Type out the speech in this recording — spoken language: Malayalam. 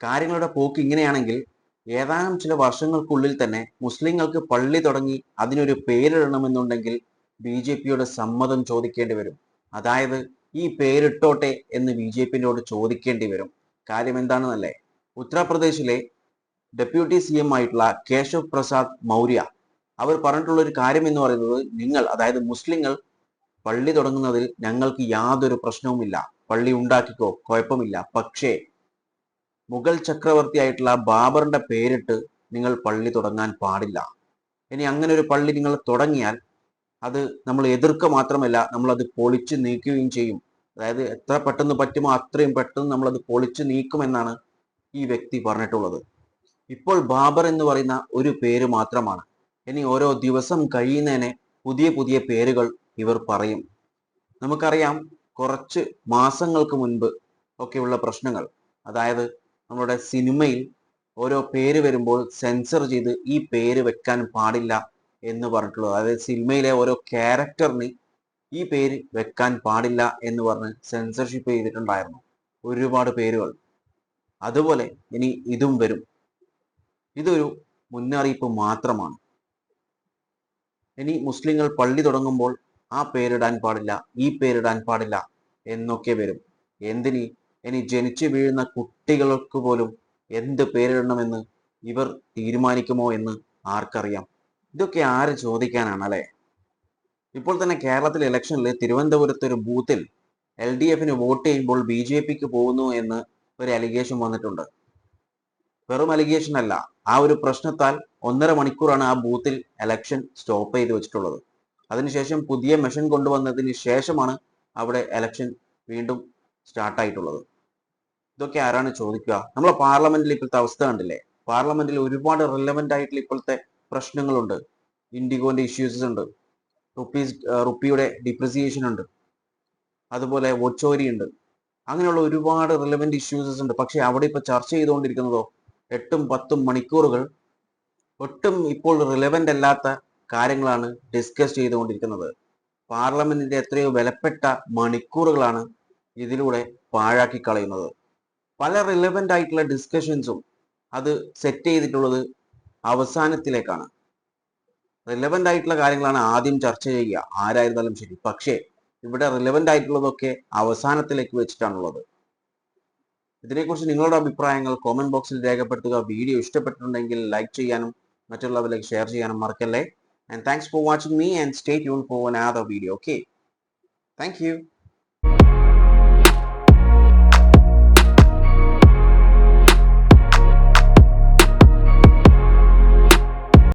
കാര്യങ്ങളുടെ പോക്ക് ഇങ്ങനെയാണെങ്കിൽ ഏതാനും ചില വർഷങ്ങൾക്കുള്ളിൽ തന്നെ മുസ്ലിങ്ങൾക്ക് പള്ളി തുടങ്ങി അതിനൊരു പേരിടണമെന്നുണ്ടെങ്കിൽ BJPയോട് സമ്മതം ചോദിക്കേണ്ടി വരും. അതായത് ഈ പേരിട്ടോട്ടെ എന്ന് BJPയോട് ചോദിക്കേണ്ടി വരും. കാര്യം എന്താണെന്നല്ലേ? ഉത്തർപ്രദേശിലെ ഡെപ്യൂട്ടി CM ആയിട്ടുള്ള കേശവ് പ്രസാദ് മൗര്യ അവർ പറഞ്ഞിട്ടുള്ള ഒരു കാര്യം എന്ന് പറയുന്നത്, നിങ്ങൾ അതായത് മുസ്ലിങ്ങൾ പള്ളി തുടങ്ങുന്നതിൽ ഞങ്ങൾക്ക് യാതൊരു പ്രശ്നവുമില്ല, പള്ളി ഉണ്ടാക്കിക്കോ, കുഴപ്പമില്ല. പക്ഷേ മുഗൾ ചക്രവർത്തിയായിട്ടുള്ള ബാബറിന്റെ പേരിട്ട് നിങ്ങൾ പള്ളി തുടങ്ങാൻ പാടില്ല. ഇനി അങ്ങനെ ഒരു പള്ളി നിങ്ങൾ തുടങ്ങിയാൽ അത് നമ്മൾ എതിർക്കുക മാത്രമല്ല, നമ്മൾ അത് പൊളിച്ചു നീക്കുകയും ചെയ്യും. അതായത് എത്ര പെട്ടെന്ന് പറ്റുമോ അത്രയും പെട്ടെന്ന് നമ്മൾ അത് പൊളിച്ചു നീക്കുമെന്നാണ് ഈ വ്യക്തി പറഞ്ഞിട്ടുള്ളത്. ഇപ്പോൾ ബാബർ എന്ന് പറയുന്ന ഒരു പേര് മാത്രമാണ്. ഇനി ഓരോ ദിവസം കഴിയുന്നതിനെ പുതിയ പുതിയ പേരുകൾ ഇവർ പറയും. നമുക്കറിയാം കുറച്ച് മാസങ്ങൾക്ക് മുൻപ് ഒക്കെയുള്ള പ്രശ്നങ്ങൾ. അതായത് നമ്മുടെ സിനിമയിൽ ഓരോ പേര് വരുമ്പോൾ സെൻസർ ചെയ്ത് ഈ പേര് വെക്കാൻ പാടില്ല എന്ന് പറഞ്ഞിട്ടുള്ളത്. അതായത് സിനിമയിലെ ഓരോ ക്യാരക്ടറിന് ഈ പേര് വെക്കാൻ പാടില്ല എന്ന് പറഞ്ഞ് സെൻസർഷിപ്പ് ചെയ്തിട്ടുണ്ടായിരുന്നു ഒരുപാട് പേരുകൾ. അതുപോലെ ഇനി ഇതും വരും. ഇതൊരു മുന്നറിയിപ്പ് മാത്രമാണ്. ഇനി മുസ്ലിങ്ങൾ പള്ളി തുടങ്ങുമ്പോൾ ആ പേരിടാൻ പാടില്ല, ഈ പേരിടാൻ പാടില്ല എന്നൊക്കെ വരും. എന്തിന്? ഇനി ജനിച്ചു വീഴുന്ന കുട്ടികൾക്ക് പോലും എന്ത് പേരിടണമെന്ന് ഇവർ തീരുമാനിക്കുമോ എന്ന് ആർക്കറിയാം? ഇതൊക്കെ ആര് ചോദിക്കാനാണ് അല്ലെ? ഇപ്പോൾ തന്നെ കേരളത്തിലെ ഇലക്ഷനിൽ തിരുവനന്തപുരത്ത് ഒരു ബൂത്തിൽ LDFന് വോട്ട് ചെയ്യുമ്പോൾ BJPക്ക് പോകുന്നു എന്ന് ഒരു അലിഗേഷൻ വന്നിട്ടുണ്ട്. വെറും അലിഗേഷൻ അല്ല, ആ ഒരു പ്രശ്നത്താൽ 1.5 മണിക്കൂറാണ് ആ ബൂത്തിൽ എലക്ഷൻ സ്റ്റോപ്പ് ചെയ്ത് വെച്ചിട്ടുള്ളത്. അതിനുശേഷം പുതിയ മെഷീൻ കൊണ്ടുവന്നതിന് ശേഷമാണ് അവിടെ എലക്ഷൻ വീണ്ടും സ്റ്റാർട്ടായിട്ടുള്ളത്. ഇതൊക്കെ ആരാണ് ചോദിക്കുക? നമ്മളെ പാർലമെന്റിൽ ഇപ്പോഴത്തെ അവസ്ഥ കണ്ടില്ലേ? പാർലമെന്റിൽ ഒരുപാട് റിലവന്റ് ആയിട്ടുള്ള ഇപ്പോഴത്തെ പ്രശ്നങ്ങളുണ്ട്. ഇൻഡിഗോന്റെ ഇഷ്യൂസ് ഉണ്ട്, റുപ്പിയുടെ ഡിപ്രിസിയേഷൻ ഉണ്ട്, അതുപോലെ വോട്ട് ഉണ്ട്. അങ്ങനെയുള്ള ഒരുപാട് റിലവന്റ് ഇഷ്യൂസസ് ഉണ്ട്. പക്ഷെ അവിടെ ഇപ്പൊ ചർച്ച ചെയ്തുകൊണ്ടിരിക്കുന്നതോ 8-10 മണിക്കൂറുകൾ ഒട്ടും ഇപ്പോൾ റിലവന്റ് അല്ലാത്ത കാര്യങ്ങളാണ് ഡിസ്കസ് ചെയ്തുകൊണ്ടിരിക്കുന്നത്. പാർലമെന്റിന്റെ എത്രയോ വിലപ്പെട്ട മണിക്കൂറുകളാണ് ഇതിലൂടെ പാഴാക്കി കളയുന്നത്. പല റിലവന്റ് ആയിട്ടുള്ള ഡിസ്കഷൻസും അത് സെറ്റ് ചെയ്തിട്ടുള്ളത് അവസാനത്തിലേക്കാണ്. റിലവന്റ് ആയിട്ടുള്ള കാര്യങ്ങളാണ് ആദ്യം ചർച്ച ചെയ്യുക, ആരായിരുന്നാലും ശരി. പക്ഷേ ഇവിടെ റിലവന്റ് ആയിട്ടുള്ളതൊക്കെ അവസാനത്തിലേക്ക് വെച്ചിട്ടാണുള്ളത്. ഇതിനെക്കുറിച്ച് നിങ്ങളുടെ അഭിപ്രായങ്ങൾ കോമന്റ് ബോക്സിൽ രേഖപ്പെടുത്തുക. വീഡിയോ ഇഷ്ടപ്പെട്ടിട്ടുണ്ടെങ്കിൽ ലൈക്ക് ചെയ്യാനും മറ്റുള്ളവരിലേക്ക് ഷെയർ ചെയ്യാനും മറക്കല്ലേ. And thanks for watching me and stay tuned for another video. Okay, thank you.